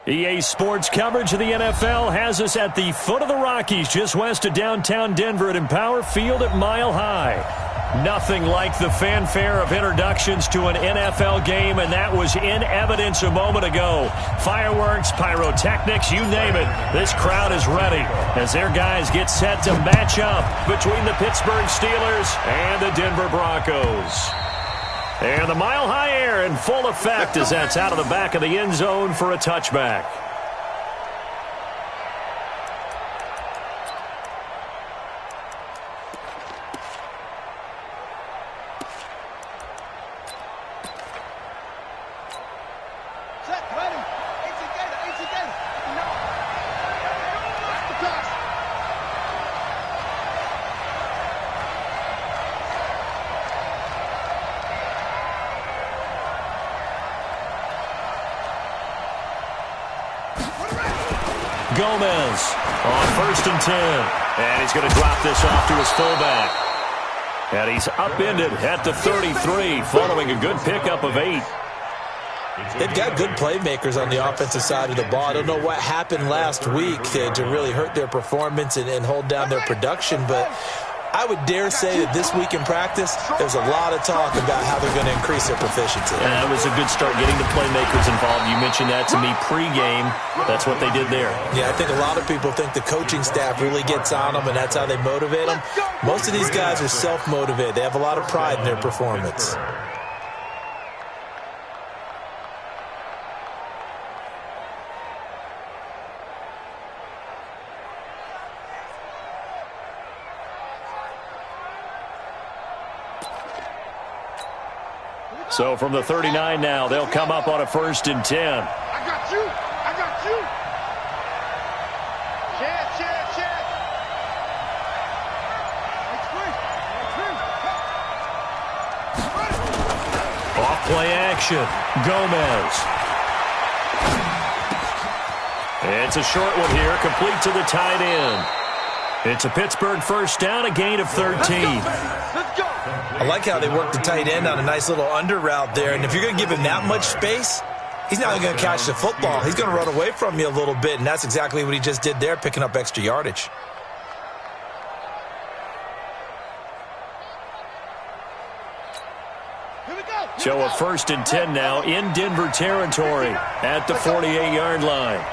EA Sports coverage of the NFL has us at the foot of the Rockies, just west of downtown Denver at Empower Field at Mile High. Nothing like the fanfare of introductions to an NFL game, and that was in evidence a moment ago. Fireworks, pyrotechnics, you name it. This crowd is ready as their guys get set to match up between the Pittsburgh Steelers and the Denver Broncos. And the Mile High air in full effect as that's out of the back of the end zone for a touchback. Gomez on 1st and 10. And he's going to drop this off to his fullback. And he's upended at the 33 following a good pickup of 8. They've got good playmakers on the offensive side of the ball. I don't know what happened last week to really hurt their performance and hold down their production, but I would dare say that this week in practice, there's a lot of talk about how they're going to increase their proficiency. And it was a good start getting the playmakers involved. You mentioned that to me pregame. That's what they did there. Yeah, I think a lot of people think the coaching staff really gets on them, and that's how they motivate them. Most of these guys are self-motivated. They have a lot of pride in their performance. So from the 39 now, they'll come up on a 1st and 10. I got you. I got you. Check. Off play action. Gomez. It's a short one here, complete to the tight end. It's a Pittsburgh 1st down, a gain of 13. Let's go. I like how they work the tight end on a nice little under route there. And if you're going to give him that much space, he's not going to catch the football. He's going to run away from you a little bit, and that's exactly what he just did there, picking up extra yardage. Here we go. So a 1st and 10 now in Denver territory at the 48-yard line.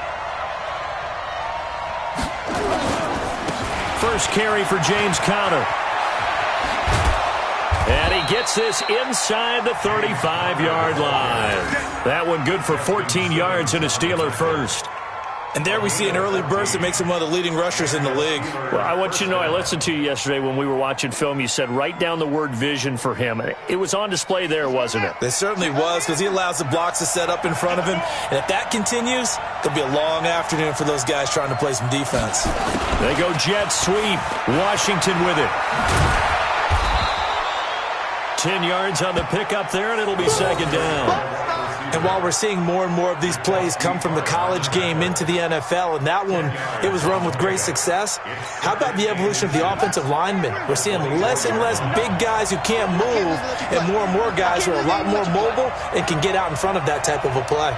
First carry for James Conner. And he gets this inside the 35-yard line. That one good for 14 yards and a Steeler first. And there we see an early burst that makes him one of the leading rushers in the league. Well, I want you to know, I listened to you yesterday when we were watching film. You said write down the word vision for him. It was on display there, wasn't it? It certainly was, because he allows the blocks to set up in front of him. And if that continues, it'll be a long afternoon for those guys trying to play some defense. They go jet sweep. Washington with it. 10 yards on the pickup there, and it'll be 2nd down. And while we're seeing more and more of these plays come from the college game into the NFL, and that one, it was run with great success, how about the evolution of the offensive linemen? We're seeing less and less big guys who can't move, and more guys who are a lot more mobile and can get out in front of that type of a play.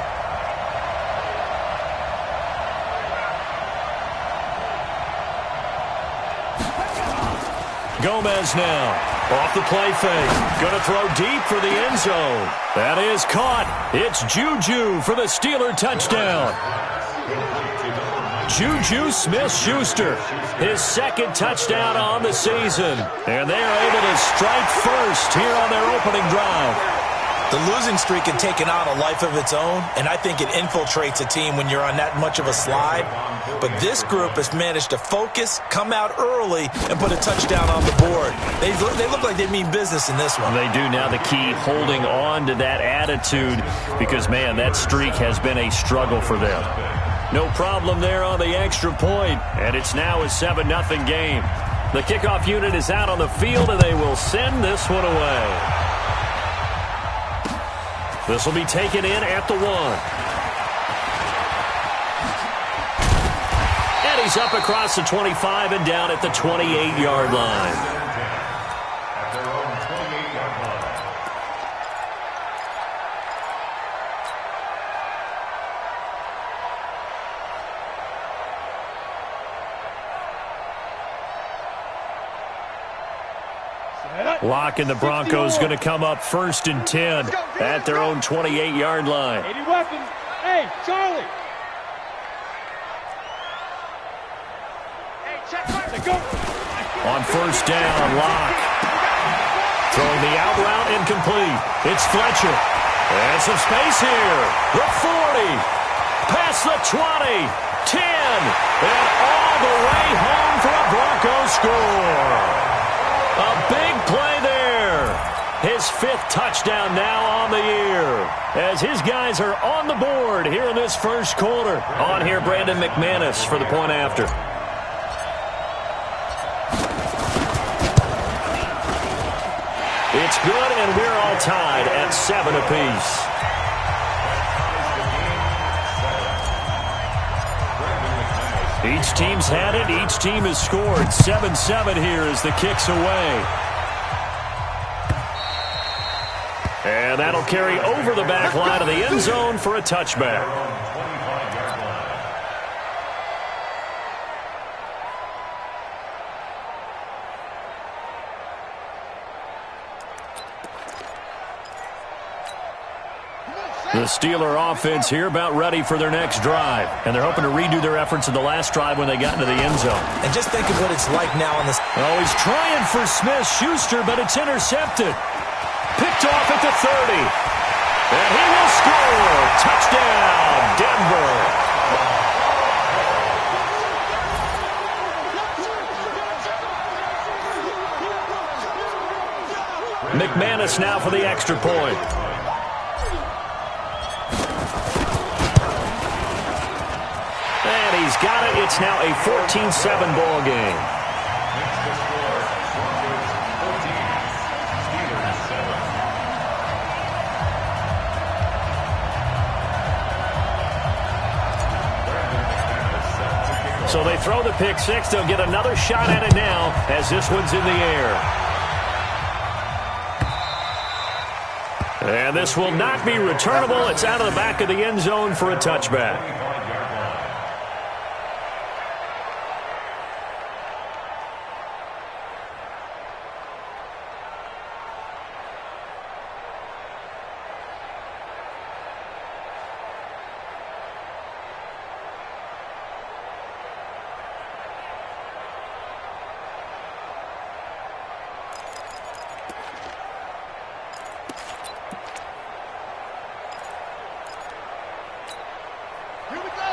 Gomez now. Off the play fake. Going to throw deep for the end zone. That is caught. It's Juju for the Steeler touchdown. Juju Smith-Schuster, his 2nd touchdown on the season. And they are able to strike first here on their opening drive. The losing streak had taken on a life of its own, and I think it infiltrates a team when you're on that much of a slide. But this group has managed to focus, come out early, and put a touchdown on the board. They look like they mean business in this one. They do. Now the key, holding on to that attitude, because, man, that streak has been a struggle for them. No problem there on the extra point, and it's now a 7-0 game. The kickoff unit is out on the field, and they will send this one away. This will be taken in at the 1. And he's up across the 25 and down at the 28-yard line. Locke and the Broncos going to come up 1st and 10 at their own 28-yard line. 80 weapons. Hey, Charlie. Hey, check right. Go. On 1st down, Locke. Throwing the out route incomplete. It's Fletcher. And some space here. The 40. Past the 20. 10. And all the way home for a Broncos score. A big play there. His 5th touchdown now on the year. As his guys are on the board here in this first quarter. On here, Brandon McManus for the point after. It's good, and we're all tied at 7 apiece. Each team's had it. Each team has scored. 7-7 here as the kick's away. And that'll carry over the back line of the end zone for a touchback. The Steeler offense here about ready for their next drive. And they're hoping to redo their efforts in the last drive when they got into the end zone. And just think of what it's like now on this. Oh, he's trying for Smith-Schuster, but it's intercepted. Picked off at the 30. And he will score. Touchdown, Denver. McManus now for the extra point. And he's got it. It's now a 14-7 ball game. So they throw the pick six. They'll get another shot at it now as this one's in the air. And this will not be returnable. It's out of the back of the end zone for a touchback.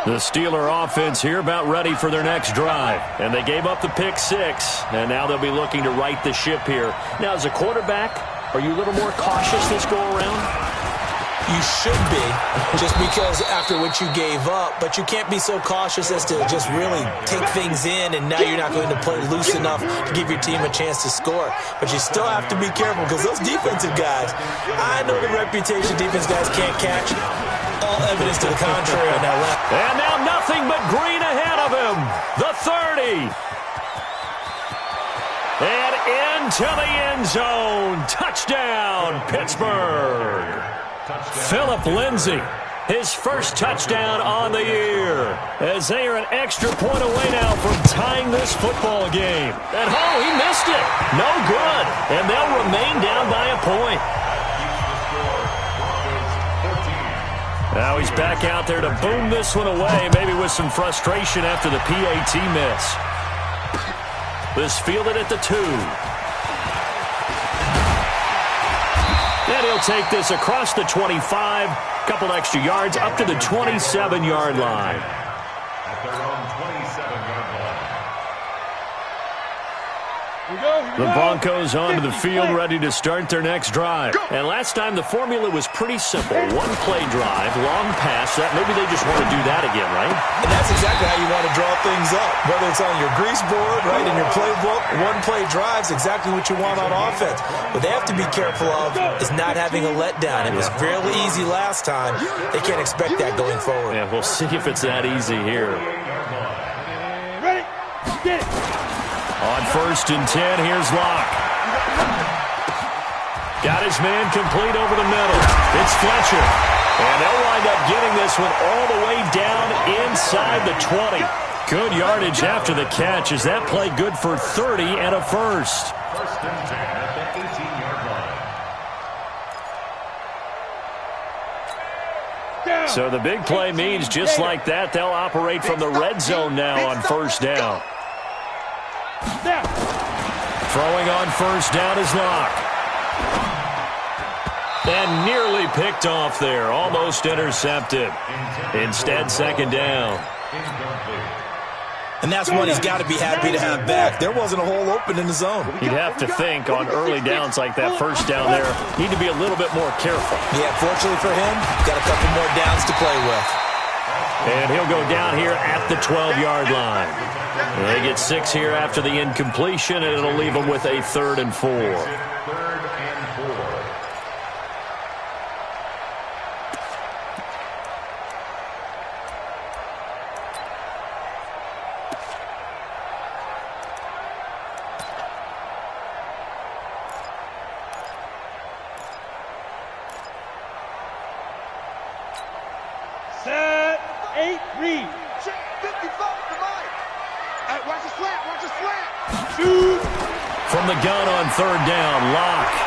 The Steeler offense here about ready for their next drive. And they gave up the pick six. And now they'll be looking to right the ship here. Now, as a quarterback, are you a little more cautious this go-around? You should be, just because after what you gave up. But you can't be so cautious as to just really take things in, and now you're not going to play loose enough to give your team a chance to score. But you still have to be careful, because those defensive guys, I know the reputation defense guys can't catch. All evidence to the contrary on that left. And now nothing but green ahead of him. The 30. And into the end zone. Touchdown, Pittsburgh. Philip Lindsay, his first touchdown on the year, as they are an extra point away now from tying this football game. And he missed it. No good. And they'll remain down by a point. Now he's back out there to boom this one away, maybe with some frustration after the PAT miss. This fielded at the 2. And he'll take this across the 25, couple extra yards up to the 27-yard line. At their own 27-yard line. The Broncos onto the field, ready to start their next drive. And last time the formula was pretty simple. One-play drive, long pass. Maybe they just want to do that again, right? And that's exactly how you want to draw things up. Whether it's on your grease board, right, in your playbook, one-play drive's exactly what you want on offense. What they have to be careful of is not having a letdown. It was fairly easy last time. They can't expect that going forward. Yeah, we'll see if it's that easy here. Ready? Get it. On 1st and 10, here's Locke. Got his man complete over the middle. It's Fletcher. And they'll wind up getting this one all the way down inside the 20. Good yardage after the catch. Is that play good for 30 and a first? First and 10 at the So the big play means just like that, they'll operate from the red zone now on first down. Throwing on first down is Locke. And nearly picked off there. Almost intercepted. Instead, second down. And that's one he's got to be happy to have back. There wasn't a hole open in the zone. You'd have to think on early downs like that first down there, need to be a little bit more careful. Yeah, fortunately for him, got a couple more downs to play with. And he'll go down here at the 12-yard line. They get 6 here after the incompletion, and it'll leave them with a 3rd and 4. Set, 8, read. Check 55 to Mike. Watch the slant, watch the slant. Shoot. From the gun on 3rd down, Locke.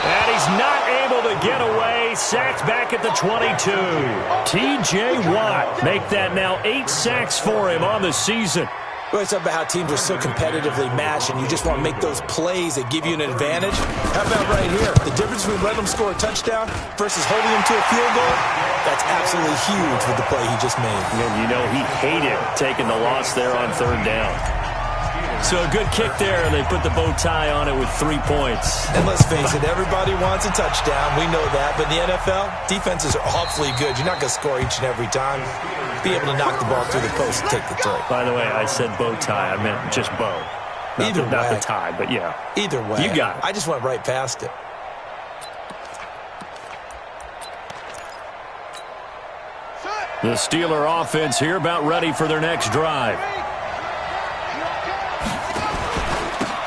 And he's not able to get away. Sacked back at the 22. T.J. Watt make that now 8 sacks for him on the season. We always talk about how teams are so competitively matched, and you just want to make those plays that give you an advantage. How about right here? The difference between letting them score a touchdown versus holding them to a field goal, that's absolutely huge with the play he just made. And you know he hated taking the loss there on 3rd down. So a good kick there, and they put the bow tie on it with 3 points. And let's face it, everybody wants a touchdown. We know that. But in the NFL, defenses are awfully good. You're not going to score each and every time. Be able to knock the ball through the post and take the 3. By the way, I said bow tie. I meant just bow. Not the tie, but yeah. Either way. You got it. I just went right past it. The Steeler offense here about ready for their next drive.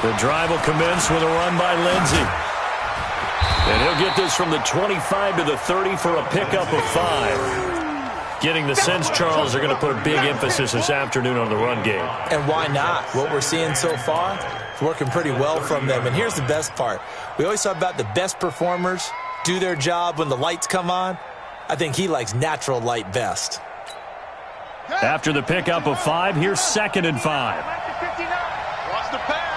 The drive will commence with a run by Lindsey. And he'll get this from the 25 to the 30 for a pickup of 5. Getting the sense, Charles, they're going to put a big emphasis this afternoon on the run game. And why not? What we're seeing so far is working pretty well from them. And here's the best part. We always talk about the best performers do their job when the lights come on. I think he likes natural light best. After the pickup of 5, here's 2nd and 5. Watch the pass.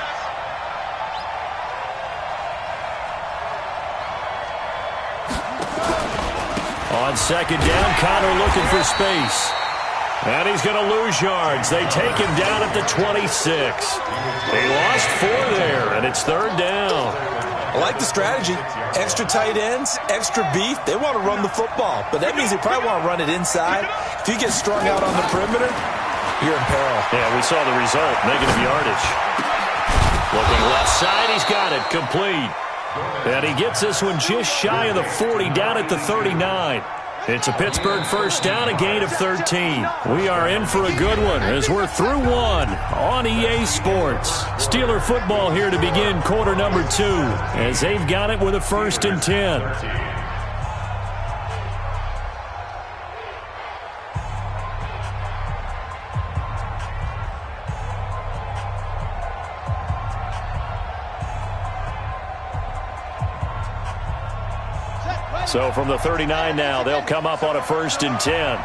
On 2nd down, Connor looking for space. And he's going to lose yards. They take him down at the 26. They lost 4 there, and it's 3rd down. I like the strategy. Extra tight ends, extra beef. They want to run the football, but that means they probably want to run it inside. If you get strung out on the perimeter, you're in peril. Yeah, we saw the result, negative yardage. Looking left side, he's got it, complete. And he gets this one just shy of the 40, down at the 39. It's a Pittsburgh first down, a gain of 13. We are in for a good one as we're through 1 on EA Sports. Steeler football here to begin quarter number 2 as they've got it with a 1st and 10. So from the 39 now, they'll come up on a 1st and 10.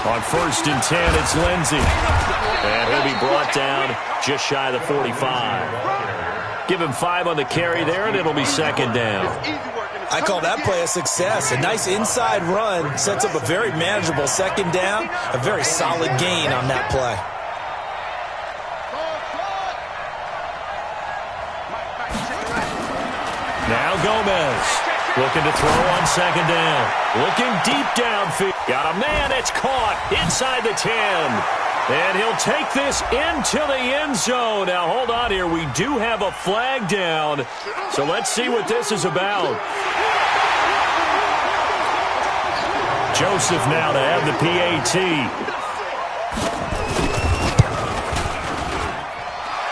On 1st and 10, it's Lindsey. And he'll be brought down just shy of the 45. Give him 5 on the carry there, and it'll be 2nd down. I call that play a success. A nice inside run sets up a very manageable 2nd down. A very solid gain on that play. Now Gomez looking to throw on 2nd down. Looking deep downfield. Got a man, it's caught inside the 10. And he'll take this into the end zone. Now hold on here. We do have a flag down. So let's see what this is about. Joseph now to have the PAT.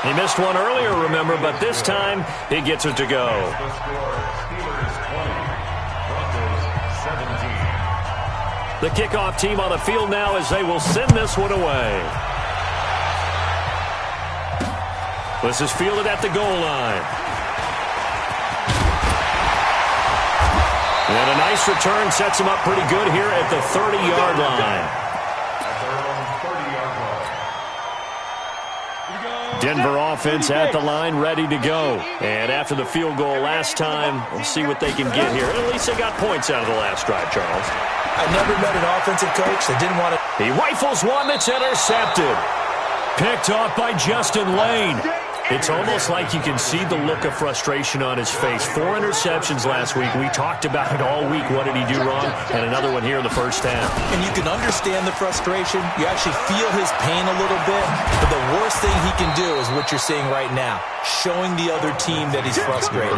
He missed one earlier, remember, but this time he gets it to go. The kickoff team on the field now as they will send this one away. This is fielded at the goal line. And a nice return sets him up pretty good here at the 30-yard line. Denver offense at the line, ready to go. And after the field goal last time, we'll see what they can get here. At least they got points out of the last drive, Charles. I never met an offensive coach that didn't want to. He rifles one that's intercepted. Picked off by Justin Lane. It's almost like you can see the look of frustration on his face. 4 interceptions last week. We talked about it all week. What did he do wrong? And another one here in the first half. And you can understand the frustration. You actually feel his pain a little bit. But the worst thing he can do is what you're seeing right now, showing the other team that he's frustrated.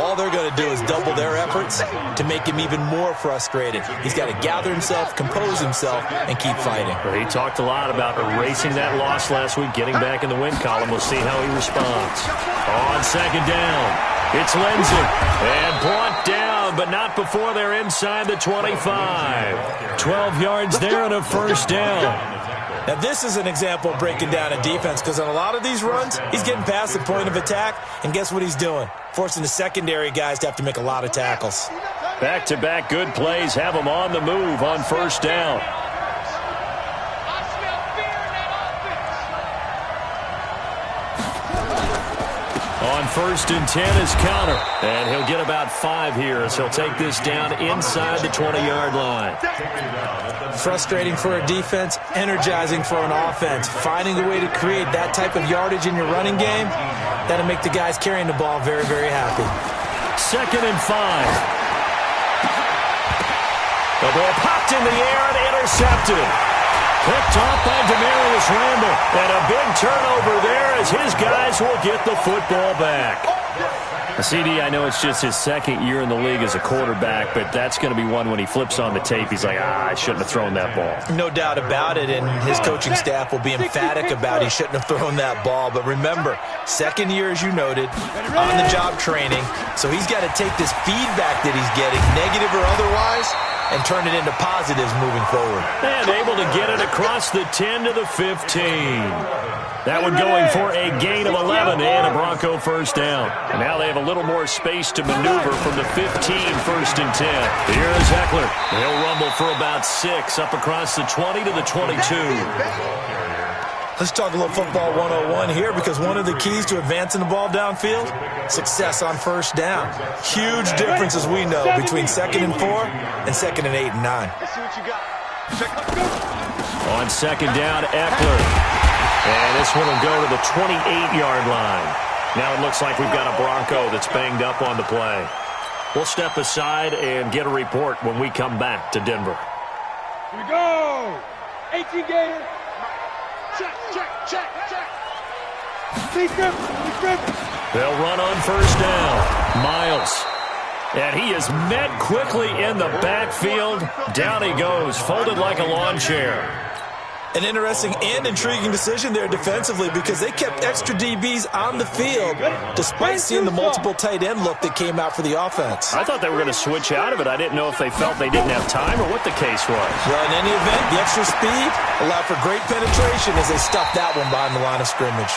All they're going to do is double their efforts to make him even more frustrated. He's got to gather himself, compose himself, and keep fighting. Well, he talked a lot about erasing that loss last week, getting back in the win column. We'll see how he responds. On second down, it's Lindsey. And brought down, but not before they're inside the 25. 12 yards there and a first down. Now, this is an example of breaking down a defense because on a lot of these runs, he's getting past the point of attack, and guess what he's doing? Forcing the secondary guys to have to make a lot of tackles. Back-to-back good plays have them on the move on first down. On first and 10 is Conner. And he'll get about 5 here as he'll take this down inside the 20-yard line. Frustrating for a defense, energizing for an offense. Finding a way to create that type of yardage in your running game, that'll make the guys carrying the ball very, very happy. Second and 5. The ball popped in the air and intercepted. Picked off by Demarius Randall. And a big turnover there as his guys will get the football back. CD, I know it's just his second year in the league as a quarterback, but that's going to be one when he flips on the tape. He's like, I shouldn't have thrown that ball. No doubt about it, and his coaching staff will be emphatic about he shouldn't have thrown that ball. But remember, second year, as you noted, on-the-job training, so he's got to take this feedback that he's getting, negative or otherwise, and turn it into positives moving forward. And able to get it across the 10 to the 15. That one going for a gain of 11 and a Bronco first down. And now they have a little more space to maneuver from the 15, first and 10. Here's Eckler. He'll rumble for about 6 up across the 20 to the 22. Let's talk a little football 101 here because one of the keys to advancing the ball downfield, success on first down. Huge difference, as we know, between 2nd and 4 and 2nd and 8 and 9. Let's see what you got. On second down, Eckler. And this one will go to the 28-yard line. Now it looks like we've got a Bronco that's banged up on the play. We'll step aside and get a report when we come back to Denver. Here we go. 18 Gator. Check. Please grip. They'll run on first down. Miles. And he is met quickly in the backfield. Down he goes, folded like a lawn chair. An interesting and intriguing decision there defensively because they kept extra DBs on the field despite seeing the multiple tight end look that came out for the offense. I thought they were going to switch out of it. I didn't know if they felt they didn't have time or what the case was. Well, in any event, the extra speed allowed for great penetration as they stuffed that one behind the line of scrimmage.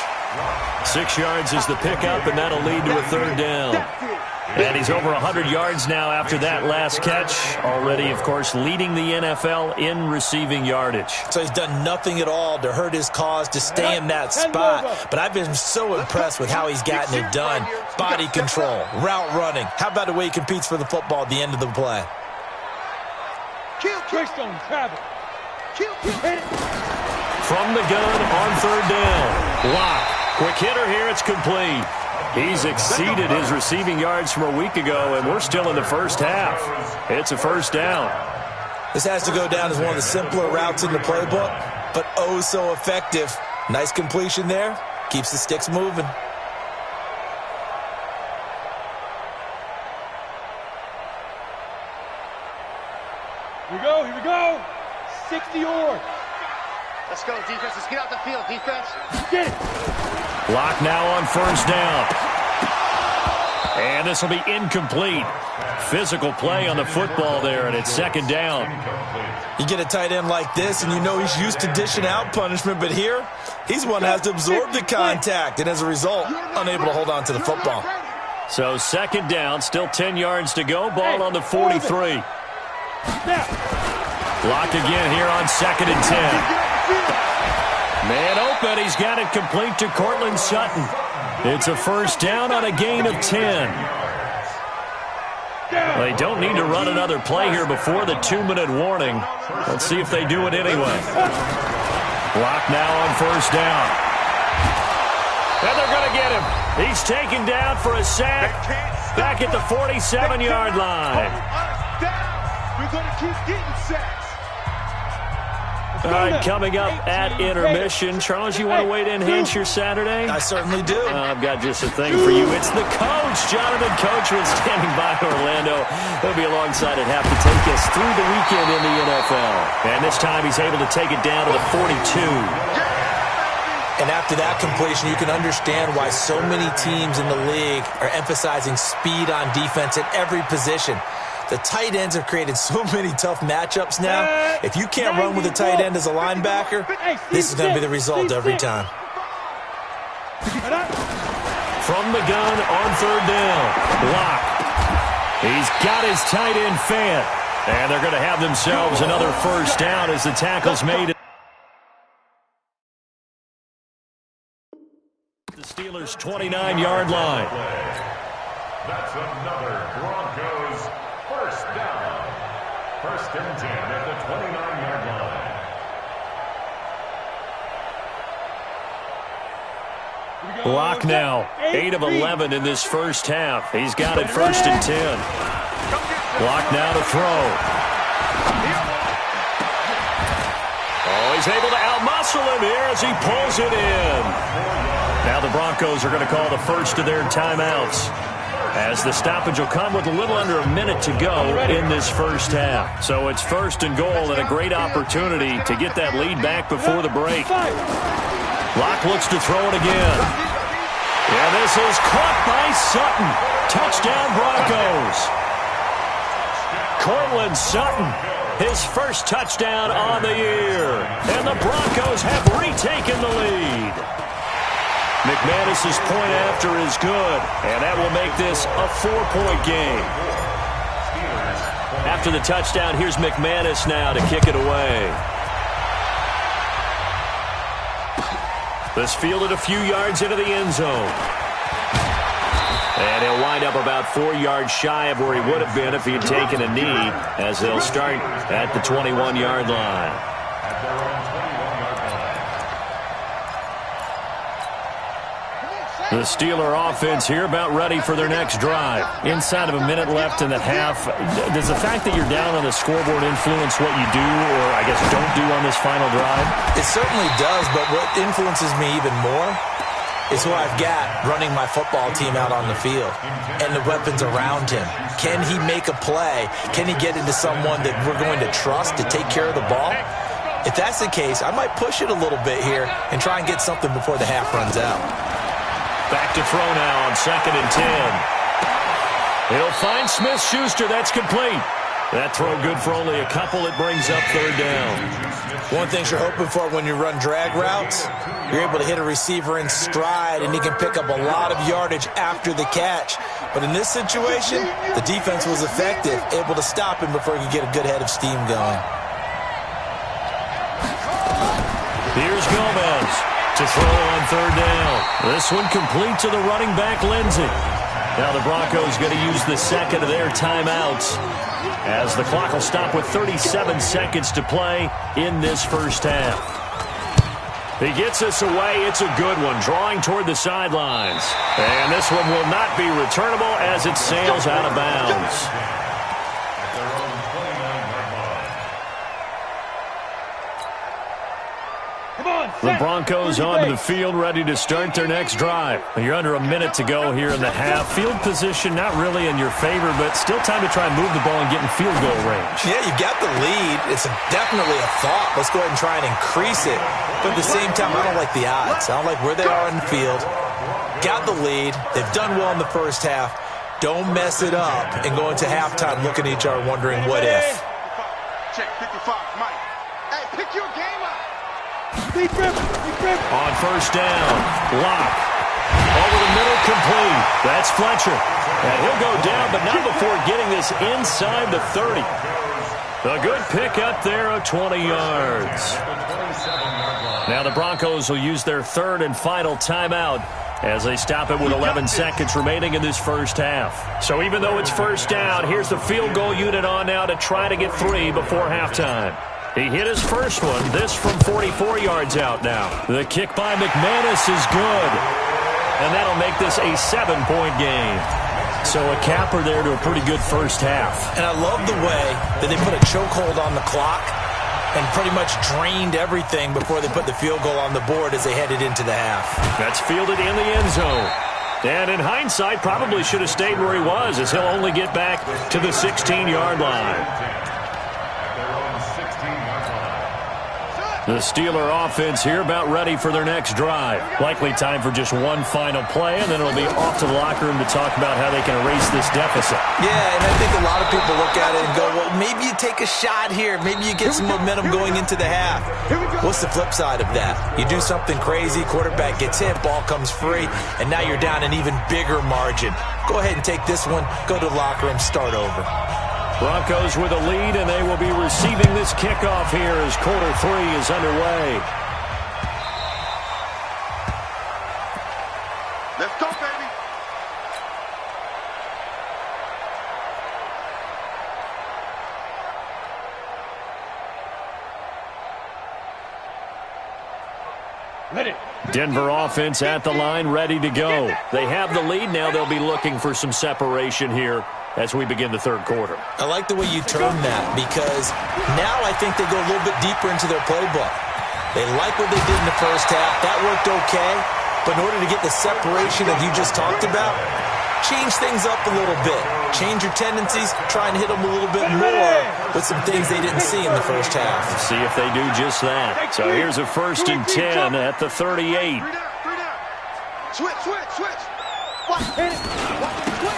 6 yards is the pickup, and that'll lead to a third down. And he's over 100 yards now after that last catch. Already, of course, leading the NFL in receiving yardage. So he's done nothing at all to hurt his cause to stay in that spot. But I've been so impressed with how he's gotten it done. Body control, route running. How about the way he competes for the football at the end of the play? From the gun on third down. Lock. Quick hitter here. It's complete. He's exceeded his receiving yards from a week ago, and we're still in the first half. It's a first down. This has to go down as one of the simpler routes in the playbook, but oh so effective. Nice completion there. Keeps the sticks moving. Here we go. 60 yards. Let's go, defense. Let's get out the field, defense. Get it. Lock now on first down. And this will be incomplete. Physical play on the football there, and it's second down. You get a tight end like this, and you know he's used to dishing out punishment, but here, he's one that has to absorb the contact, and as a result, unable to hold on to the football. So second down, still 10 yards to go. Ball on the 43. Block again here on 2nd and 10. Man open. He's got it complete to Courtland Sutton. It's a first down on a gain of 10. They don't need to run another play here before the 2-minute warning. Let's see if they do it anyway. Block now on first down. And they're going to get him. He's taken down for a sack back at the 47-yard line. We're going to keep getting sacks. All right, coming up at intermission. Charles, you want to wait to enhance your Saturday? I certainly do. I've got just a thing for you. It's the coach, Jonathan Coachman, standing by Orlando. He'll be alongside at half to take us through the weekend in the NFL. And this time he's able to take it down to the 42. And after that completion, you can understand why so many teams in the league are emphasizing speed on defense at every position. The tight ends have created so many tough matchups now. If you can't run with a tight end as a linebacker, this is going to be the result every time. From the gun on third down. Block. He's got his tight end Fant. And they're going to have themselves another first down as the tackle's made. The Steelers' 29-yard line. That's another Broncos first down. First and 10 at the 29-yard line. Block now. 8 of 11 in this first half. He's got it first and 10. Block now to throw. Oh, he's able to outmuscle him here as he pulls it in. Now the Broncos are going to call the first of their timeouts, as the stoppage will come with a little under a minute to go in this first half. So it's first and goal and a great opportunity to get that lead back before the break. Locke looks to throw it again. And this is caught by Sutton. Touchdown Broncos. Courtland Sutton, his first touchdown on the year. And the Broncos have retaken the lead. McManus's point after is good, and that will make this a 4-point game. After the touchdown, here's McManus now to kick it away. This fielded a few yards into the end zone. And he'll wind up about 4 yards shy of where he would have been if he had taken a knee, as they'll start at the 21-yard line. The Steeler offense here about ready for their next drive. Inside of a minute left in the half, does the fact that you're down on the scoreboard influence what you do, or I guess don't do on this final drive? It certainly does, but what influences me even more is who I've got running my football team out on the field and the weapons around him. Can he make a play? Can he get into someone that we're going to trust to take care of the ball? If that's the case, I might push it a little bit here and try and get something before the half runs out. Back to throw now on 2nd and 10. He'll find Smith-Schuster. That's complete. That throw good for only a couple. It brings up third down. One thing you're hoping for when you run drag routes, you're able to hit a receiver in stride, and he can pick up a lot of yardage after the catch. But in this situation, the defense was effective, able to stop him before he could get a good head of steam going. Here's Gomez to throw on third down. This one complete to the running back, Lindsey. Now the Broncos going to use the second of their timeouts, as the clock will stop with 37 seconds to play in this first half. He gets us away. It's a good one, drawing toward the sidelines. And this one will not be returnable as it sails out of bounds. The Broncos onto the field, ready to start their next drive. You're under a minute to go here in the half. Field position not really in your favor, but still time to try and move the ball and get in field goal range. Yeah, you've got the lead. It's definitely a thought. Let's go ahead and try and increase it. But at the same time, I don't like the odds. I don't like where they are in the field. Got the lead. They've done well in the first half. Don't mess it up and go into halftime looking at each other wondering what if. Check 55, Mike. Hey, pick your game up. On first down, Locke. Over the middle, complete. That's Fletcher. And he'll go down, but not before getting this inside the 30. A good pick up there of 20 yards. Now the Broncos will use their third and final timeout as they stop it with 11 seconds remaining in this first half. So even though it's first down, here's the field goal unit on now to try to get 3 before halftime. He hit his first one, this from 44 yards out now. The kick by McManus is good, and that'll make this a 7-point game. So a capper there to a pretty good first half. And I love the way that they put a chokehold on the clock and pretty much drained everything before they put the field goal on the board as they headed into the half. That's fielded in the end zone. And in hindsight, probably should have stayed where he was, as he'll only get back to the 16-yard line. The Steeler offense here about ready for their next drive. Likely time for just one final play, and then it'll be off to the locker room to talk about how they can erase this deficit. Yeah, and I think a lot of people look at it and go, well, maybe you take a shot here. Maybe you get some momentum going into the half. What's the flip side of that? You do something crazy, quarterback gets hit, ball comes free, and now you're down an even bigger margin. Go ahead and take this one, go to the locker room, start over. Broncos with a lead, and they will be receiving this kickoff here as quarter 3 is underway. Let's go, baby. Denver offense at the line, ready to go. They have the lead. Now they'll be looking for some separation here as we begin the third quarter. I like the way you term that, because now I think they go a little bit deeper into their playbook. They like what they did in the first half. That worked okay. But in order to get the separation that you just talked about, change things up a little bit. Change your tendencies. Try and hit them a little bit more with some things they didn't see in the first half. See if they do just that. So here's a 1st and 10 at the 38. Switch.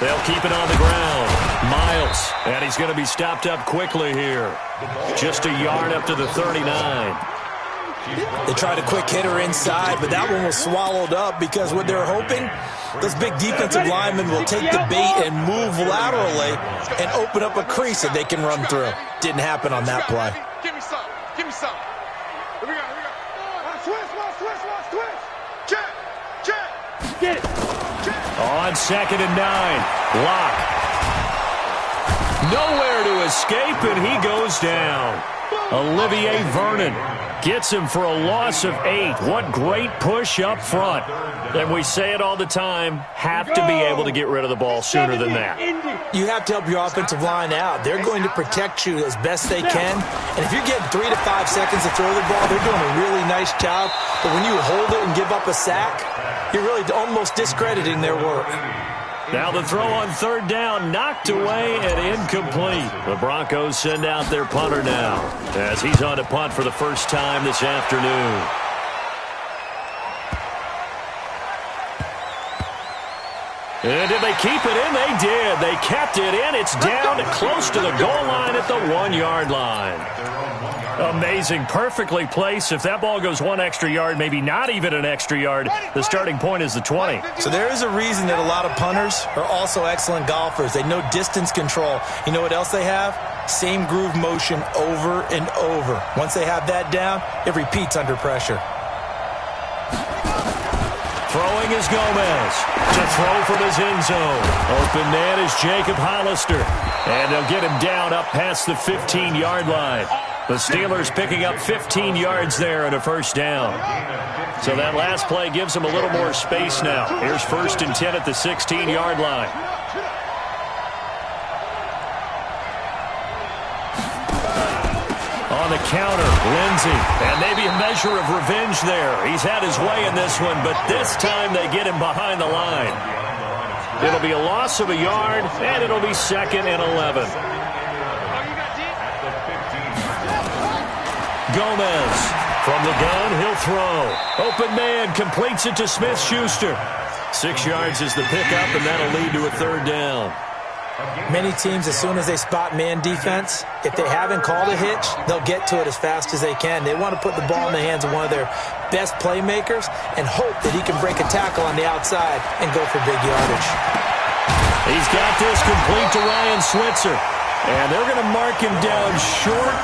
They'll keep it on the ground. Miles, and he's going to be stopped up quickly here. Just a yard up to the 39. They tried a quick hitter inside, but that one was swallowed up because what they're hoping, those big defensive linemen will take the bait and move laterally and open up a crease that they can run through. Didn't happen on that play. Give me some. Here we go. Switch. Check. Get it. On 2nd and 9. Lock. Nowhere to escape, and he goes down. Olivier Vernon gets him for a loss of 8. What great push up front. And we say it all the time, have to be able to get rid of the ball sooner than that. You have to help your offensive line out. They're going to protect you as best they can. And if you're getting 3 to 5 seconds to throw the ball, they're doing a really nice job. But when you hold it and give up a sack, you're really almost discrediting their work. Now the throw on 3rd down, knocked away and incomplete. The Broncos send out their punter now as he's on to punt for the first time this afternoon. And did they keep it in? They did. They kept it in. It's down close to the goal line at the 1-yard line. Amazing. Perfectly placed. If that ball goes 1 extra yard, maybe not even an extra yard, the starting point is the 20. So there is a reason that a lot of punters are also excellent golfers. They know distance control. You know what else they have? Same groove motion over and over. Once they have that down, it repeats under pressure. Throwing is Gomez to throw from his end zone. Open man is Jacob Hollister. And they'll get him down up past the 15-yard line. The Steelers picking up 15 yards there and a first down. So that last play gives them a little more space now. Here's 1st and 10 at the 16-yard line. On the counter, Lindsey. And maybe a measure of revenge there. He's had his way in this one, but this time they get him behind the line. It'll be a loss of a yard, and it'll be 2nd and 11. Gomez from the gun, he'll throw. Open man completes it to Smith-Schuster. 6 yards is the pickup, and that'll lead to a 3rd down. Many teams, as soon as they spot man defense, if they haven't called a hitch, they'll get to it as fast as they can. They want to put the ball in the hands of one of their best playmakers and hope that he can break a tackle on the outside and go for big yardage. He's got this complete to Ryan Switzer. And they're going to mark him down short,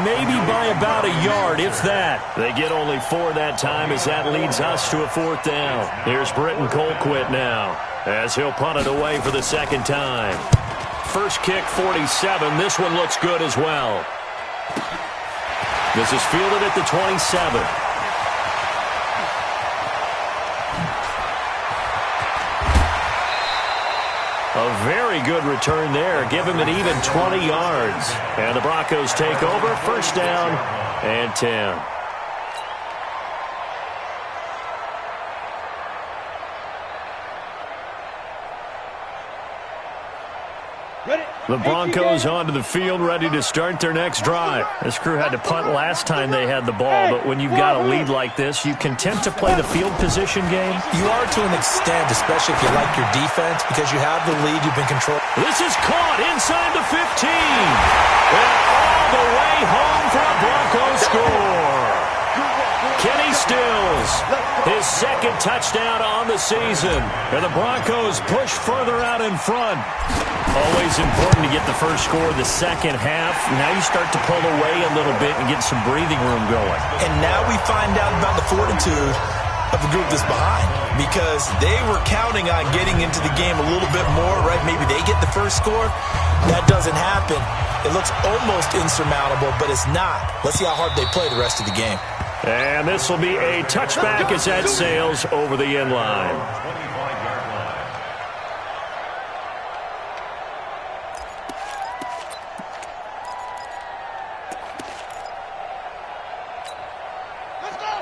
maybe by about a yard, if that. They get only 4 that time as that leads us to a 4th down. Here's Britton Colquitt now as he'll punt it away for the second time. First kick, 47. This one looks good as well. This is fielded at the 27. A very good return there. Give him an even 20 yards. And the Broncos take over. First down and 10. The Broncos onto the field, ready to start their next drive. This crew had to punt last time they had the ball, but when you've got a lead like this, you content to play the field position game? You are to an extent, especially if you like your defense, because you have the lead, you've been controlled. This is caught inside the 15. And all the way home for a Broncos score. Kenny Stills, his second touchdown on the season. And the Broncos push further out in front. Always important to get the first score the second half. Now you start to pull away a little bit and get some breathing room going. And now we find out about the fortitude of the group that's behind, because they were counting on getting into the game a little bit more, right? Maybe they get the first score. That doesn't happen. It looks almost insurmountable, but it's not. Let's see how hard they play the rest of the game. And this will be a touchback as that sails over the end line.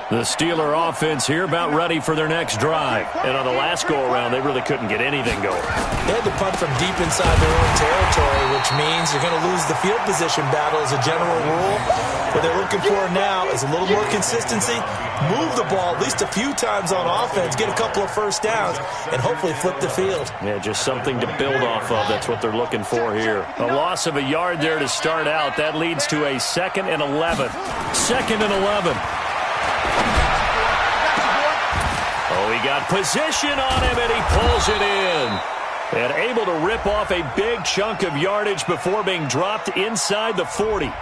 The Steeler offense here about ready for their next drive. And on the last go-around, they really couldn't get anything going. They had to punt from deep inside their own territory, which means you're going to lose the field position battle as a general rule. What they're looking for now is a little more consistency, move the ball at least a few times on offense, get a couple of first downs, and hopefully flip the field. Yeah, just something to build off of. That's what they're looking for here. A loss of a yard there to start out. That leads to a 2nd and 11. 2nd and 11. Oh, he got position on him, and he pulls it in. And able to rip off a big chunk of yardage before being dropped inside the 40.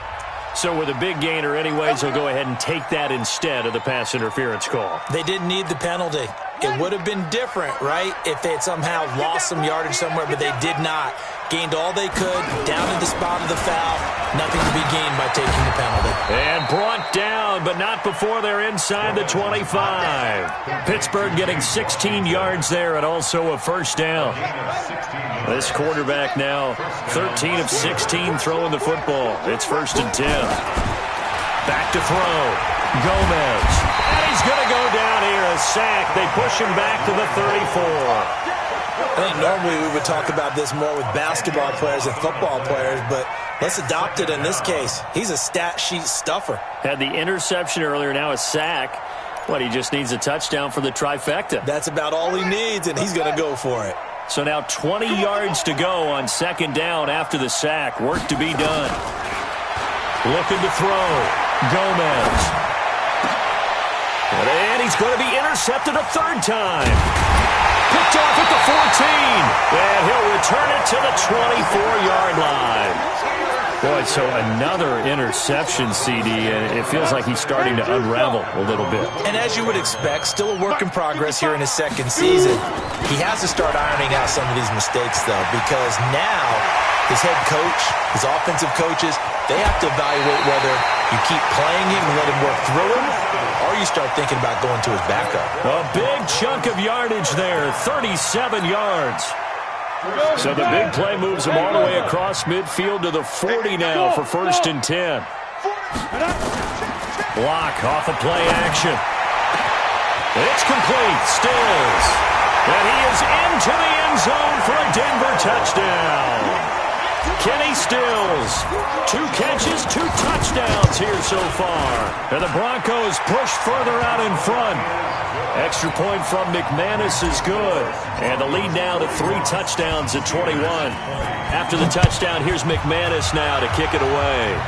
So with a big gainer anyways, they'll go ahead and take that instead of the pass interference call. They didn't need the penalty. It would have been different, right, if they had somehow lost some yardage somewhere, but they did not. Gained all they could, down in the spot of the foul. Nothing to be gained by taking the penalty. And brought down, but not before they're inside the 25. Pittsburgh getting 16 yards there and also a first down. This quarterback now 13 of 16 throwing the football. It's 1st and 10. Back to throw. Gomez. And he's going to go down here. A sack. They push him back to the 34. I think normally we would talk about this more with basketball players and football players, but let's adopt it in this case. He's a stat sheet stuffer. Had the interception earlier, now a sack. What, he just needs a touchdown for the trifecta. That's about all he needs, and he's going to go for it. So now 20 yards to go on 2nd down after the sack. Work to be done. Looking to throw. Gomez. And he's going to be intercepted a 3rd time. Picked off at the 14. And he'll return it to the 24-yard line. Boy, so another interception, CD, and it feels like he's starting to unravel a little bit. And as you would expect, still a work in progress here in his 2nd season. He has to start ironing out some of these mistakes, though, because now his head coach, his offensive coaches, they have to evaluate whether you keep playing him and let him work through him, or you start thinking about going to his backup. A big chunk of yardage there, 37 yards. So the big play moves him all the way across midfield to the 40 now for 1st and 10. Block off of play action. It's complete. Stills. And he is into the end zone for a Denver touchdown. Kenny Stills. 2 catches, 2 touchdowns here so far. And the Broncos push further out in front. Extra point from McManus is good. And the lead now to 3 touchdowns at 21. After the touchdown, here's McManus now to kick it away.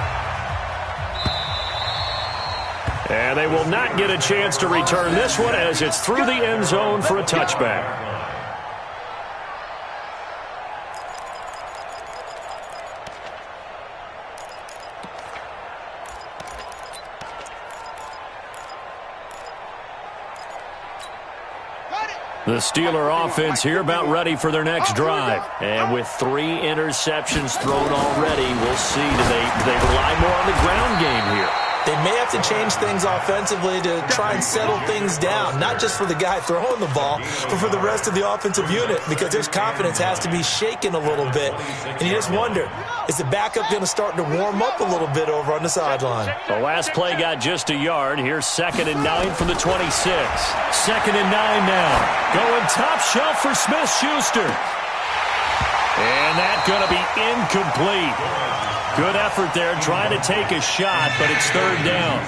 And they will not get a chance to return this one as it's through the end zone for a touchback. The Steeler offense here about ready for their next drive. And with 3 interceptions thrown already, we'll see. Do they rely more on the ground game here? They may have to change things offensively to try and settle things down, not just for the guy throwing the ball, but for the rest of the offensive unit, because their confidence has to be shaken a little bit. And you just wonder, is the backup going to start to warm up a little bit over on the sideline? The last play got just a yard. Here's 2nd and 9 from the 26. 2nd and 9 now. Going top shelf for Smith-Schuster. And that's going to be incomplete. Good effort there, trying to take a shot, but it's 3rd down.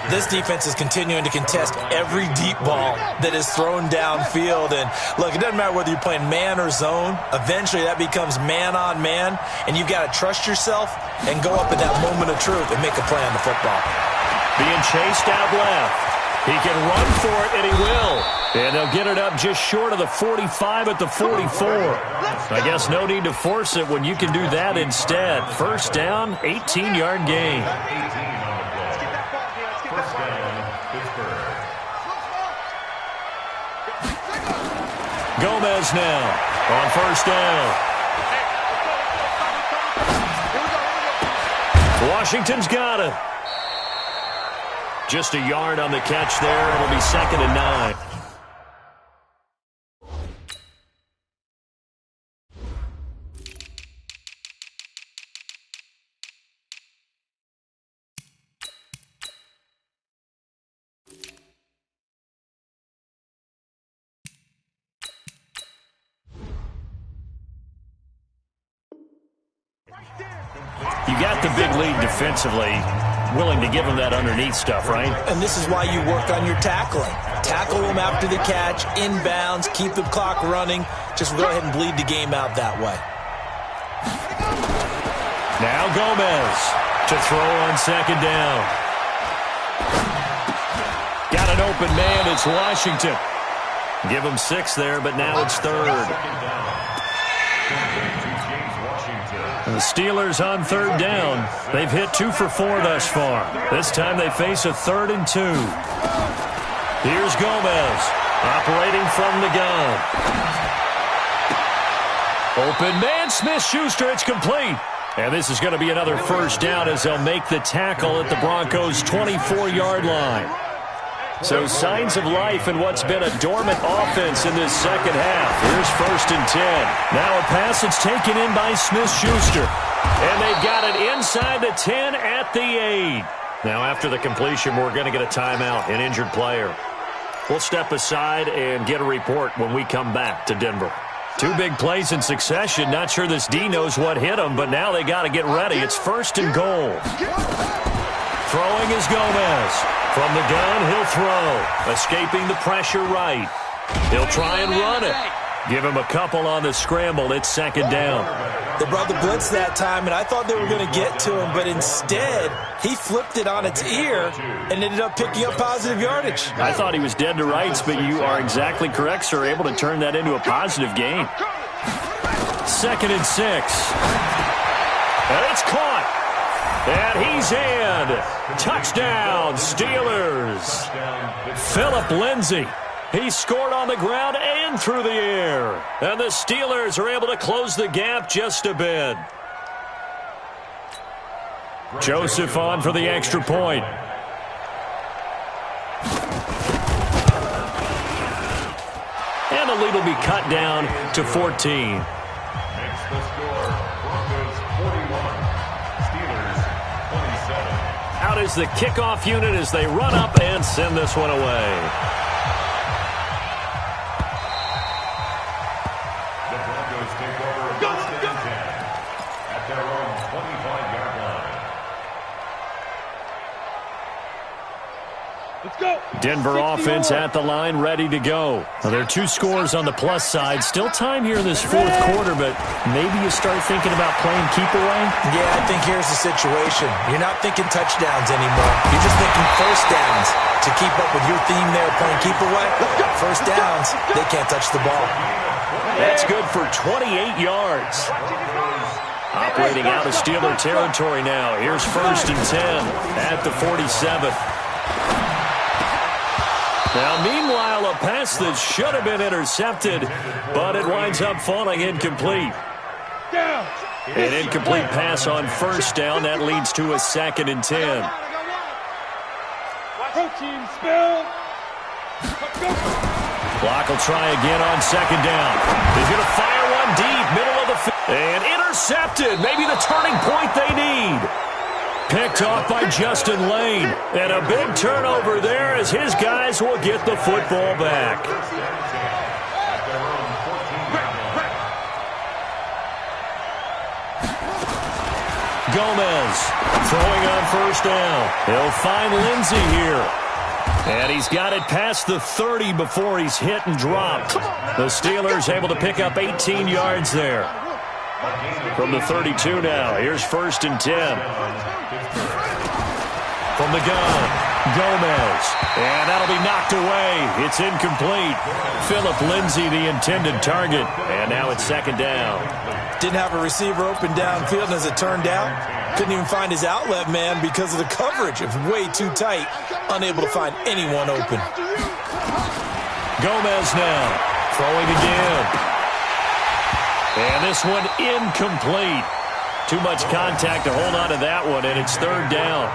This defense is continuing to contest every deep ball that is thrown downfield. And, look, it doesn't matter whether you're playing man or zone. Eventually, that becomes man-on-man, and you've got to trust yourself and go up in that moment of truth and make a play on the football. Being chased out left. He can run for it, and he will. And they'll get it up just short of the 45 at the 44. I guess no need to force it when you can do that instead. 1st down, 18-yard gain. Gomez now on 1st down. Washington's got it. Just a yard on the catch there. It'll be 2nd and 9. You got the big lead defensively. Willing to give them that underneath stuff, right? And this is why you work on your tackling. Tackle them after the catch, inbounds, keep the clock running. Just go ahead and bleed the game out that way. Now Gomez to throw on 2nd down. Got an open man. It's Washington. Give him 6 there, but now it's 3rd. And the Steelers on 3rd down. They've hit 2 for 4 thus far. This time they face a 3rd and 2. Here's Gomez operating from the gun. Open man, Smith-Schuster. It's complete. And this is going to be another 1st down as they'll make the tackle at the Broncos' 24-yard line. So signs of life in what's been a dormant offense in this 2nd half. Here's 1st and 10. Now a pass that's taken in by Smith-Schuster. And they've got it inside the 10 at the 8. Now after the completion, we're going to get a timeout, an injured player. We'll step aside and get a report when we come back to Denver. 2 big plays in succession. Not sure this D knows what hit him, but now they got to get ready. It's 1st and goal. Throwing is Gomez. From the gun, he'll throw. Escaping the pressure right. He'll try and run it. Give him a couple on the scramble. It's 2nd down. They brought the blitz that time, and I thought they were going to get to him, but instead, he flipped it on its ear and ended up picking up positive yardage. I thought he was dead to rights, but you are exactly correct, sir. Able to turn that into a positive gain. 2nd and 6. And it's caught. And he's in. Touchdown, Steelers. Philip Lindsay. He scored on the ground and through the air. And the Steelers are able to close the gap just a bit. Joseph on for the extra point. And the lead will be cut down to 14. Makes the score. Broncos 41. Steelers 27. Out is the kickoff unit as they run up and send this one away. Let's go. Denver offense at the line, ready to go. Now, there are 2 scores on the plus side. Still time here in this 4th quarter, but maybe you start thinking about playing keep away? Yeah, I think here's the situation. You're not thinking touchdowns anymore. You're just thinking first downs. To keep up with your theme there, playing keep away, first downs, they can't touch the ball. That's good for 28 yards. Operating out of Steeler territory now. Here's 1st and 10 at the 47th. Now, meanwhile, a pass that should have been intercepted, but it winds up falling incomplete. An incomplete pass on 1st down. That leads to a 2nd and 10. Protein spill. Clock will try again on 2nd down. He's going to fire one deep, middle of the field. And intercepted. Maybe the turning point they need. Picked off by Justin Lane. And a big turnover there as his guys will get the football back. Gomez throwing on 1st down. He'll find Lindsey here. And he's got it past the 30 before he's hit and dropped. The Steelers able to pick up 18 yards there. From the 32 now. Here's 1st and 10. From the gun, Gomez. And that'll be knocked away. It's incomplete. Philip Lindsay, the intended target. And now it's 2nd down. Didn't have a receiver open downfield, and as it turned out, couldn't even find his outlet man because of the coverage. It was way too tight, unable to find anyone open. Gomez now, throwing again. And this one incomplete. Too much contact to hold on to that one, and it's 3rd down.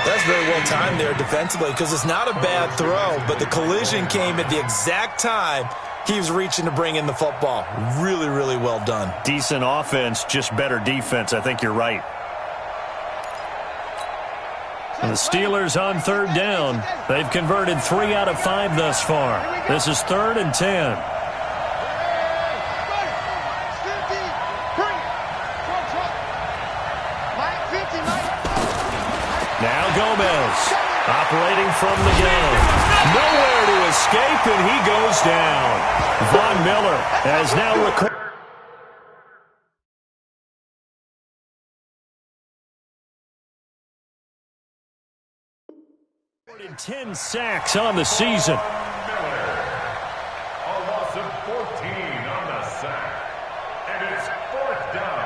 That's very well timed there defensively because it's not a bad throw, but the collision came at the exact time he was reaching to bring in the football. Really, really well done. Decent offense, just better defense. I think you're right. And the Steelers on 3rd down. They've converted 3 out of 5 thus far. This is 3rd and 10. Now Gomez operating from the gun. Nowhere to escape, and he goes down. Von Miller has now recorded 10 sacks on the season. A loss of 14 on the sack. And it's 4th down.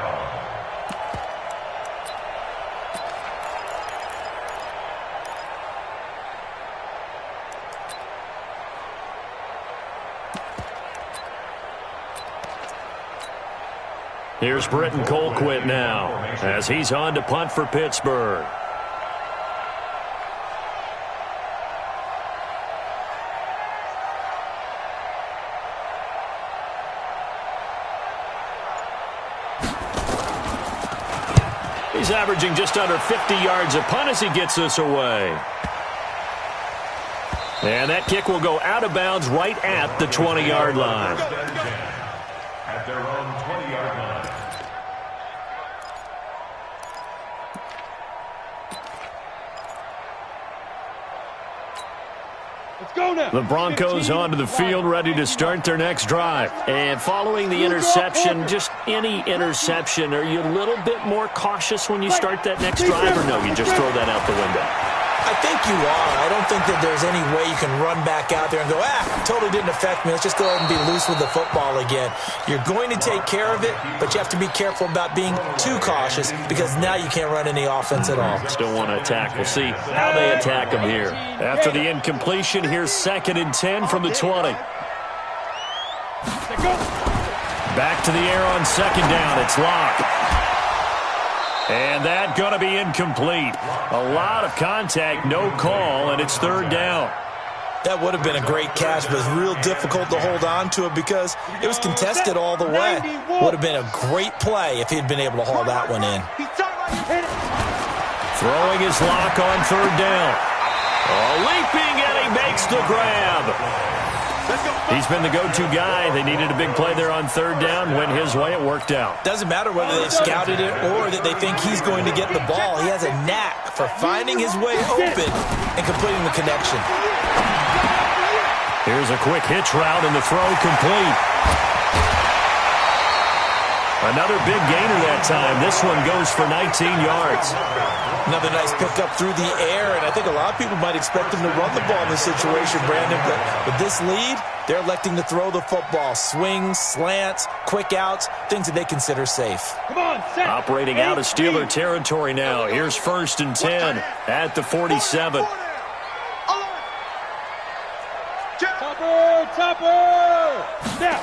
Here's Britton Colquitt now as he's on to punt for Pittsburgh. He's averaging just under 50 yards a punt as he gets this away. And that kick will go out of bounds right at the 20-yard line. At their own 20-yard line. Let's go now. The Broncos onto the field, ready to start their next drive. And following the interception, just any interception, are you a little bit more cautious when you start that next drive, or no, you just throw that out the window? I think you are. I don't think that there's any way you can run back out there and go, totally didn't affect me. Let's just go ahead and be loose with the football again. You're going to take care of it, but you have to be careful about being too cautious because now you can't run any offense at all. Still want to attack. We'll see how they attack them here. After the incompletion, here's 2nd and 10 from the 20. Back to the air on 2nd down. It's Locke. And that going to be incomplete. A lot of contact, no call, and it's 3rd down. That would have been a great catch, but it's real difficult to hold on to it because it was contested all the way. Would have been a great play if he'd been able to haul that one in. Throwing his Locke on 3rd down. Leaping, and he makes the grab. He's been the go-to guy. They needed a big play there on third down. Went his way. It worked out. Doesn't matter whether they scouted it or that they think he's going to get the ball. He has a knack for finding his way open and completing the connection. Here's a quick hitch route, and the throw complete. Another big gainer that time. This one goes for 19 yards. Another nice pickup through the air, and I think a lot of people might expect him to run the ball in this situation, Brandon, but with this lead, they're electing to throw the football. Swings, slants, quick outs, things that they consider safe. Come on, set. Operating out of Steeler territory now. Here's 1st and 10 at the 47. Topper! Snap!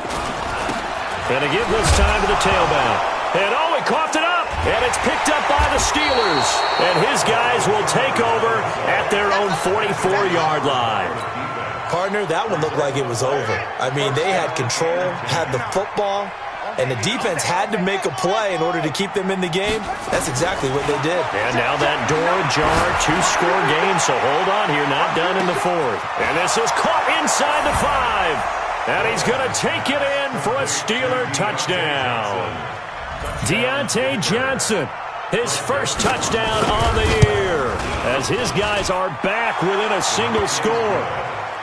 And a give this time to the tailback. And oh, he coughed it up. And it's picked up by the Steelers. And his guys will take over at their own 44-yard line. Partner, that one looked like it was over. I mean, they had control, had the football, and the defense had to make a play in order to keep them in the game. That's exactly what they did. And now that door ajar, 2-score game, so hold on here, not done in the 4th. And this is caught inside the 5. And he's going to take it in for a Steeler touchdown. Deontay Johnson, his first touchdown on the year, as his guys are back within a single score.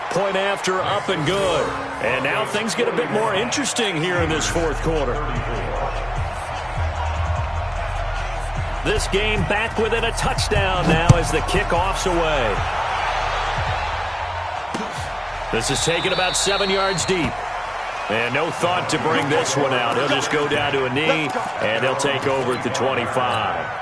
Point after, up and good. And now things get a bit more interesting here in this 4th quarter. This game back within a touchdown now as the kickoff's away. This is taken about 7 yards deep. And no thought to bring this one out. He'll just go down to a knee, and they'll take over at the 25.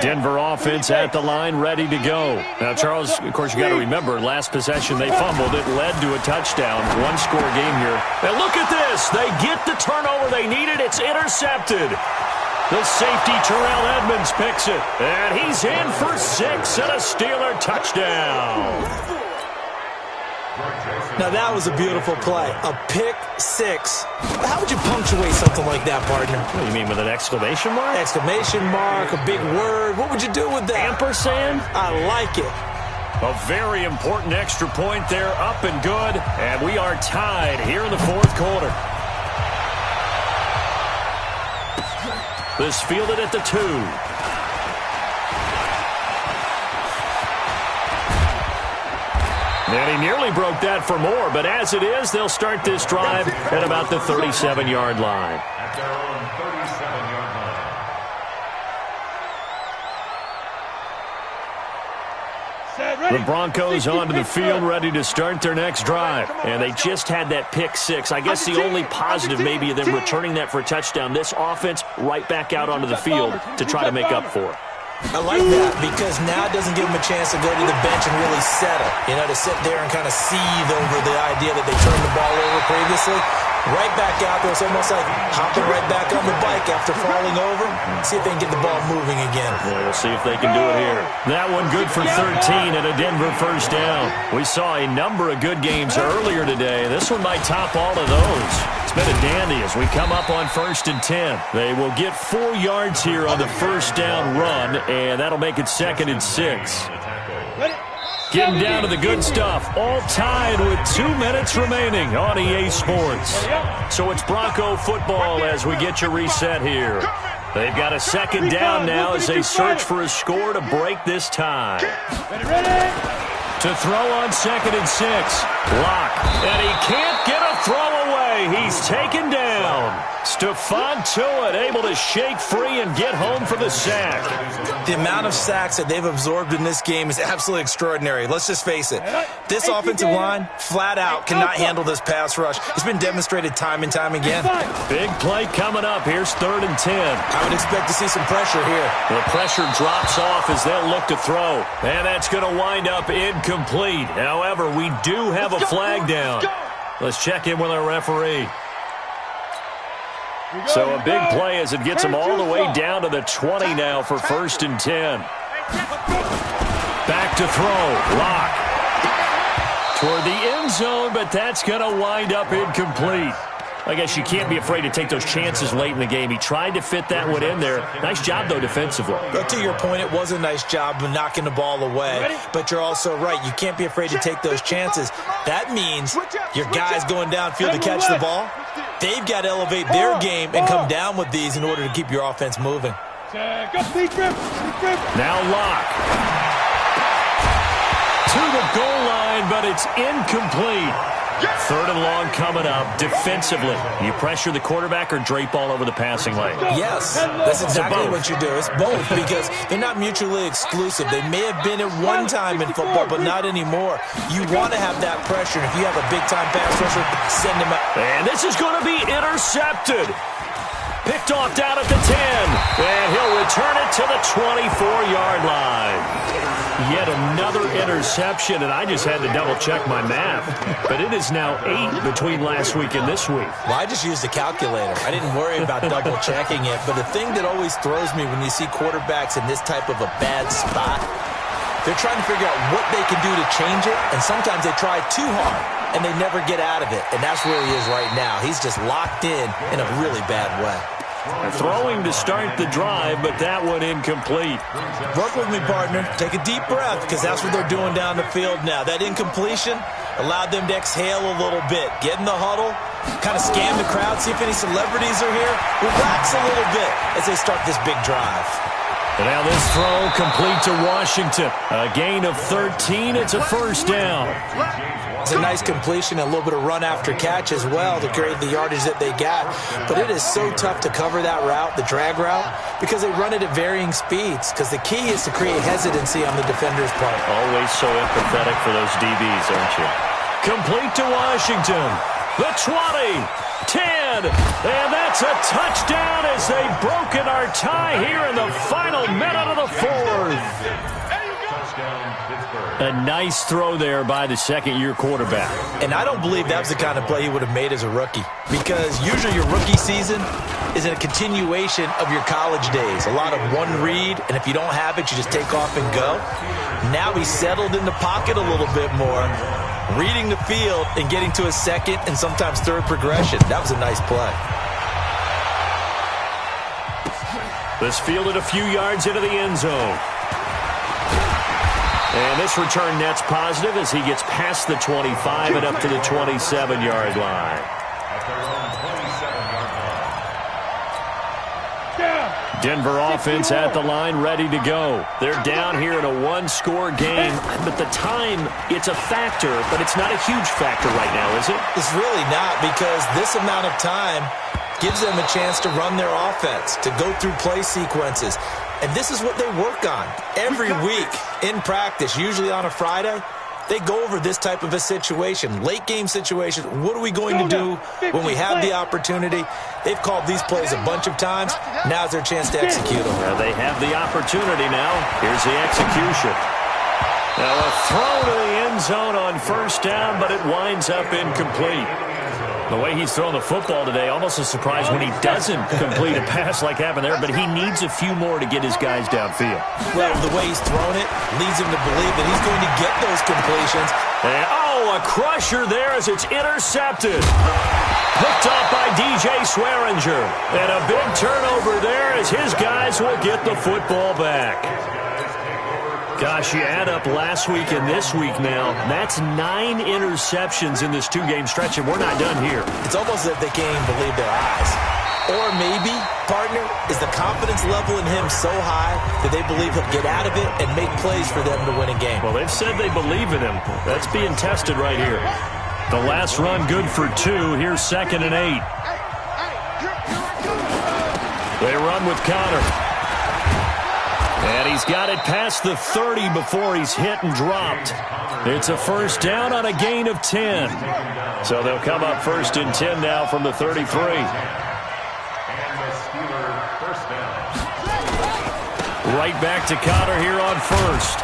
Denver offense at the line, ready to go. Now, Charles, of course, you got to remember, last possession they fumbled. It led to a touchdown. 1-score game here. And look at this. They get the turnover they needed. It's intercepted. The safety, Terrell Edmonds, picks it. And he's in for 6 and a Steeler touchdown. Now, that was a beautiful play. A pick 6. How would you punctuate something like that, partner? What do you mean, with an exclamation mark? Exclamation mark, a big word. What would you do with that? Ampersand? I like it. A very important extra point there, up and good. And we are tied here in the 4th quarter. This fielded at the 2. And he nearly broke that for more, but as it is, they'll start this drive at about the 37-yard line. At their own 37-yard line. The Broncos onto the field, ready to start their next drive. And they just had that pick 6. I guess the only positive maybe of them returning that for a touchdown. This offense right back out onto the field to try to make up for it. I like that because now it doesn't give them a chance to go to the bench and really settle. You know, to sit there and kind of seethe over the idea that they turned the ball over previously. Right back out there. It's almost like hopping right back on the bike after falling over. See if they can get the ball moving again. Yeah, we'll see if they can do it here. That one good for 13 and a Denver first down. We saw a number of good games earlier today. This one might top all of those. It's been a dandy as we come up on 1st and 10. They will get 4 yards here on the first down run, and that'll make it 2nd and 6. Getting down to the good stuff. All tied with 2 minutes remaining on EA Sports. So it's Bronco football as we get you reset here. They've got a 2nd down now as they search for a score to break this tie. To throw on 2nd and 6. Lock. And he can't get a throw away. He's taken down. Stephon Tuitt able to shake free and get home for the sack. The amount of sacks that they've absorbed in this game is absolutely extraordinary. Let's just face it. This offensive line, flat out, cannot handle this pass rush. It's been demonstrated time and time again. Big play coming up. Here's 3rd and 10. I would expect to see some pressure here. The pressure drops off as they'll look to throw. And that's going to wind up incomplete. However, we do have a flag down. Let's check in with our referee. So a big play as it gets them all the way down to the 20 now for 1st and 10. Back to throw. Lock. Toward the end zone, but that's going to wind up incomplete. I guess you can't be afraid to take those chances late in the game. He tried to fit that one in there. Nice job, though, defensively. But to your point, it was a nice job of knocking the ball away. But you're also right. You can't be afraid to take those chances. That means your guys going downfield to catch the ball, they've got to elevate their game and come down with these in order to keep your offense moving. Now Locke. To the goal line, but it's incomplete. Third and long coming up. Defensively, you pressure the quarterback or drape all over the passing lane? Yes, that's exactly what you do. It's both because they're not mutually exclusive. They may have been at one time in football, but not anymore. You want to have that pressure. If you have a big-time pass rusher, send him out. And this is going to be intercepted. Picked off down at the 10. And he'll return it to the 24-yard line. Yet another interception, and I just had to double-check my math. But it is now 8 between last week and this week. Well, I just used a calculator. I didn't worry about double-checking it. But the thing that always throws me when you see quarterbacks in this type of a bad spot, they're trying to figure out what they can do to change it, and sometimes they try too hard, and they never get out of it. And that's where he is right now. He's just locked in a really bad way. Throwing to start the drive, but that one incomplete. Work with me, partner. Take a deep breath, because that's what they're doing down the field now. That incompletion allowed them to exhale a little bit. Get in the huddle, kind of scan the crowd, see if any celebrities are here. Relax a little bit as they start this big drive. And now this throw complete to Washington. A gain of 13. It's a first down. It's a nice completion and a little bit of run after catch as well to create the yardage that they got. But it is so tough to cover that route, the drag route, because they run it at varying speeds. Because the key is to create hesitancy on the defender's part. Always so empathetic for those DBs, aren't you? Complete to Washington. The 20, 10, and that's a touchdown as they've broken our tie here in the final minute of the fourth. A nice throw there by the second-year quarterback. And I don't believe that was the kind of play he would have made as a rookie, because usually your rookie season is a continuation of your college days. A lot of one read, and if you don't have it, you just take off and go. Now he's settled in the pocket a little bit more, reading the field and getting to a second and sometimes third progression. That was a nice play. This fielded a few yards into the end zone. And this return net's positive as he gets past the 25 and up to the 27-yard line. Denver offense at the line, ready to go. They're down here in a one-score game, but the time, it's a factor, but it's not a huge factor right now, is it? It's really not, because this amount of time gives them a chance to run their offense, to go through play sequences. And this is what they work on every week in practice, usually on a Friday. They go over this type of a situation, late-game situation. What are we going to do when we have the opportunity? They've called these plays a bunch of times. Now's their chance to execute them. Well, they have the opportunity now. Here's the execution. Now a throw to the end zone on first down, but it winds up incomplete. The way he's thrown the football today, almost a surprise when he doesn't complete a pass like happened there, but he needs a few more to get his guys downfield. Well, the way he's thrown it leads him to believe that he's going to get those completions. And, a crusher there as it's intercepted. Picked off by DJ Swearinger. And a big turnover there as his guys will get the football back. Gosh, you add up last week and this week now. That's 9 interceptions in this two-game stretch, and we're not done here. It's almost as if they can't even believe their eyes. Or maybe, partner, is the confidence level in him so high that they believe he'll get out of it and make plays for them to win a game. Well, they've said they believe in him. That's being tested right here. The last run good for 2. Here's 2nd and 8. They run with Connor. And he's got it past the 30 before he's hit and dropped. It's a first down on a gain of 10. So they'll come up 1st and 10 now from the 33. Right back to Connor here on 1st.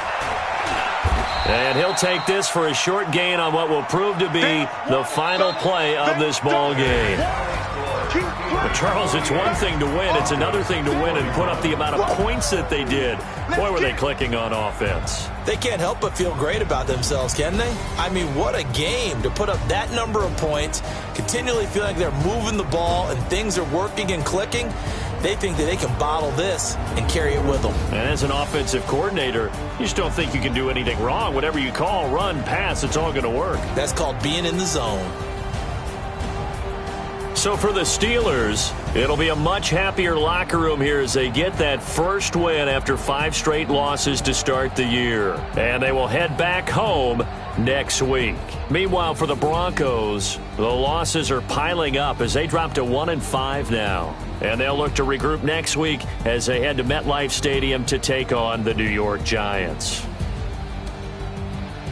And he'll take this for a short gain on what will prove to be the final play of this ball game. But Charles, it's one thing to win. It's another thing to win and put up the amount of points that they did. Boy, were they clicking on offense. They can't help but feel great about themselves, can they? I mean, what a game to put up that number of points, continually feeling like they're moving the ball and things are working and clicking. They think that they can bottle this and carry it with them. And as an offensive coordinator, you just don't think you can do anything wrong. Whatever you call, run, pass, it's all going to work. That's called being in the zone. So for the Steelers, it'll be a much happier locker room here as they get that first win after 5 straight losses to start the year. And they will head back home next week. Meanwhile, for the Broncos, the losses are piling up as they drop to 1-5 now. And they'll look to regroup next week as they head to MetLife Stadium to take on the New York Giants.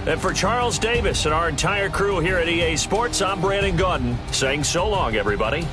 And for Charles Davis and our entire crew here at EA Sports, I'm Brandon Gaudin saying so long, everybody.